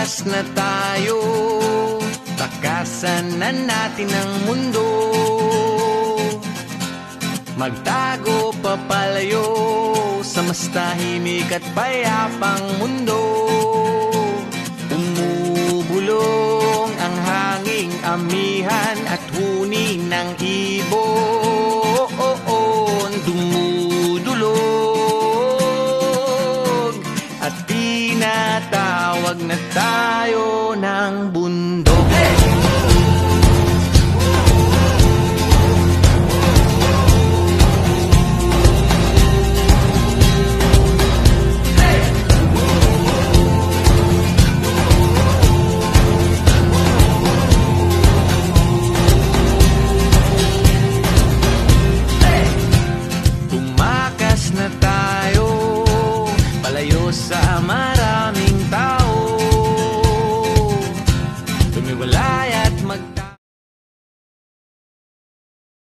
Tumakas na tayo, takasan na natin ang mundo. Magtago papalayo sa mas tahimik at payapang mundo. Umubulong ang hanging amihan at huni ng ibon. Dumudulog at tinatawag na tayo ng bundok. Na tayo, palayo sa maraming tao. Tumiwalay